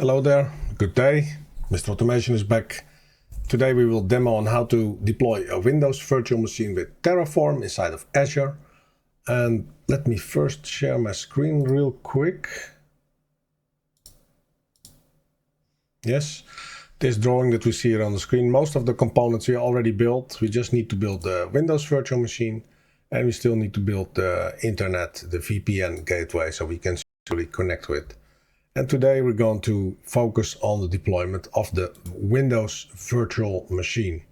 Hello there, good day. Mr. Automation is back. Today we will demo on how to deploy a Windows virtual machine with Terraform inside of Azure. And let me first share my screen real quick. Yes, this drawing that we see here on the screen, most of the components we already built. We just need to build the Windows virtual machine, and we still need to build the internet, the VPN gateway, so we can securely connect with. And today we're going to focus on the deployment of the Windows virtual machine.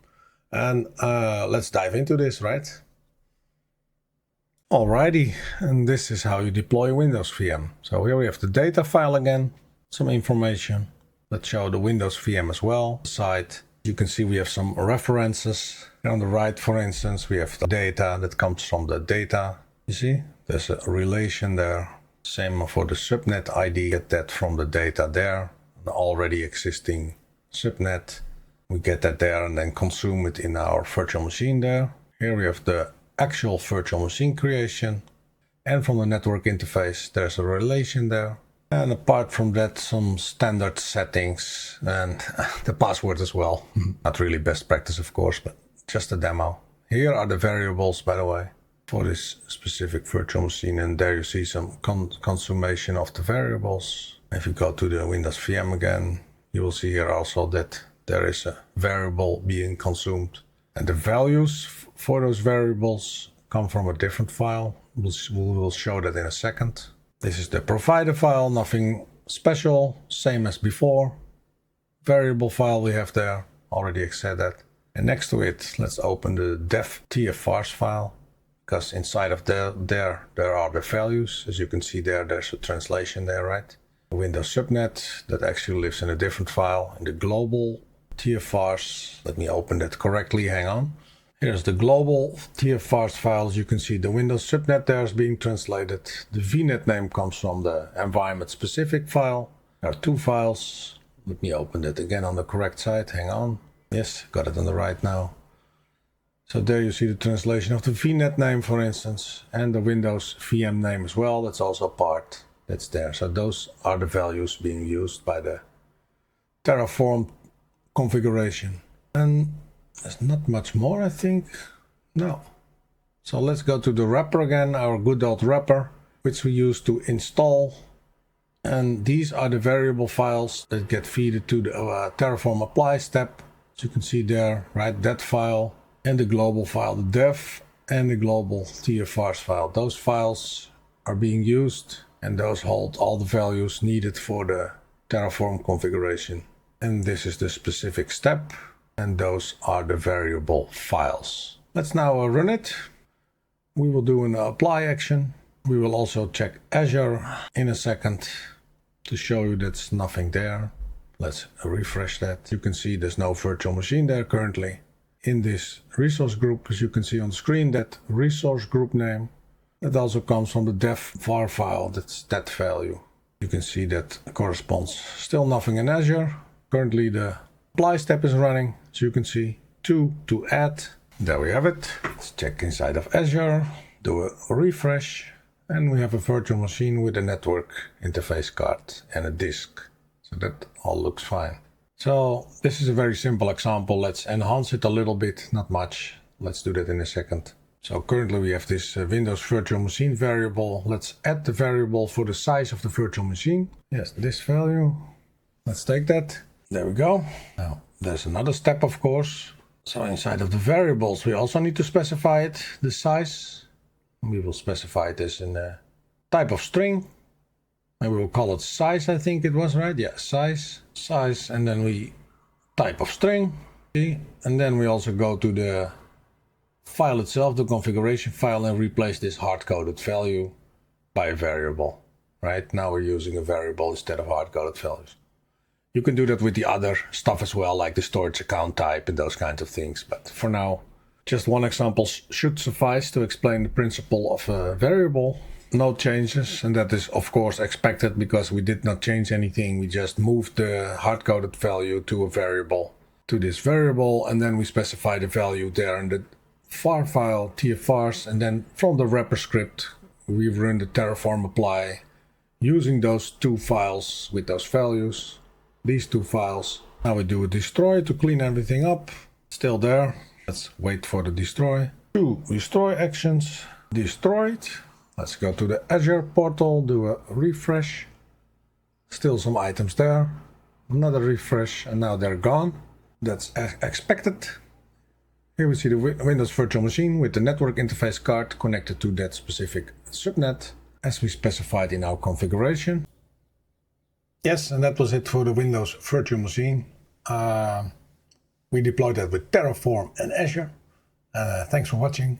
And let's dive into this, right? Alrighty, and this is how you deploy a Windows VM. So here we have the data file again, some information. Let's show the Windows VM as well. Side, you can see we have some references. Here on the right, for instance, we have the data that comes from the data. You see, there's a relation there. Same for the subnet ID, get that from the data there, the already existing subnet. We get that there and then consume it in our virtual machine there. Here we have the actual virtual machine creation. And from the network interface, there's a relation there. And apart from that, some standard settings and the password as well. Not really best practice, of course, but just a demo. Here are the variables, by the way, for this specific virtual machine, and there you see some consummation of the variables. If you go to the Windows VM again, you will see here also that there is a variable being consumed, and the values for those variables come from a different file. We will show that in a second. This is the provider file, nothing special, same as before. Variable file we have there, already said that. And next to it, let's open the dev TFRs file. Because inside of there are the values. As you can see there's a translation there, right? The Windows subnet that actually lives in a different file. In the global TFRs, let me open that correctly, hang on. Here's the global TFRs files. You can see the Windows subnet there is being translated. The VNet name comes from the environment specific file. There are two files. Let me open that again on the correct side, hang on. Yes, got it on the right now. So there you see the translation of the VNet name, for instance, and the Windows VM name as well. That's also part that's there. So those are the values being used by the Terraform configuration. And there's not much more, I think. No. So let's go to the wrapper again, our good old wrapper, which we use to install. And these are the variable files that get fed to the Terraform apply step. As you can see there, right, that file. And the global file, the dev and the global TFRs file. Those files are being used and those hold all the values needed for the Terraform configuration. And this is the specific step, and those are the variable files. Let's now run it. We will do an apply action. We will also check Azure in a second to show you that's nothing there. Let's refresh that. You can see there's no virtual machine there currently. In this resource group, as you can see on the screen, that resource group name, that also comes from the dev var file, that's that value. You can see that corresponds. Still nothing in Azure. Currently the apply step is running, as you can see, to add. There we have it. Let's check inside of Azure, do a refresh, and we have a virtual machine with a network interface card and a disk. So that all looks fine. So this is a very simple example. Let's enhance it a little bit, not much. Let's do that in a second. So currently we have this Windows virtual machine variable. Let's add the variable for the size of the virtual machine. Yes, this value. Let's take that. There we go. Now there's another step, of course. So inside of the variables, we also need to specify it, the size. We will specify this in a type of string. And we will call it size, I think it was, right? Yeah, size, and then we type of string. See? And then we also go to the file itself, the configuration file, and replace this hard-coded value by a variable. Right? Now we're using a variable instead of hard-coded values. You can do that with the other stuff as well, like the storage account type and those kinds of things. But for now, just one example should suffice to explain the principle of a variable. No changes, and that is of course expected because we did not change anything. We just moved the hard-coded value to a variable, to this variable, and then we specify the value there in the var file, TFRs, and then from the wrapper script we run the Terraform apply using those two files with those values. these two files. Now we do a destroy to clean everything up. Still there. Let's wait for the destroy. 2 destroy actions. Destroyed. Let's go to the Azure portal, do a refresh. Still some items there. Another refresh, and now they're gone. That's as expected. Here we see the Windows virtual machine with the network interface card connected to that specific subnet, as we specified in our configuration. Yes, and that was it for the Windows virtual machine. We deployed that with Terraform and Azure. Thanks for watching,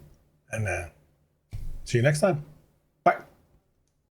and see you next time.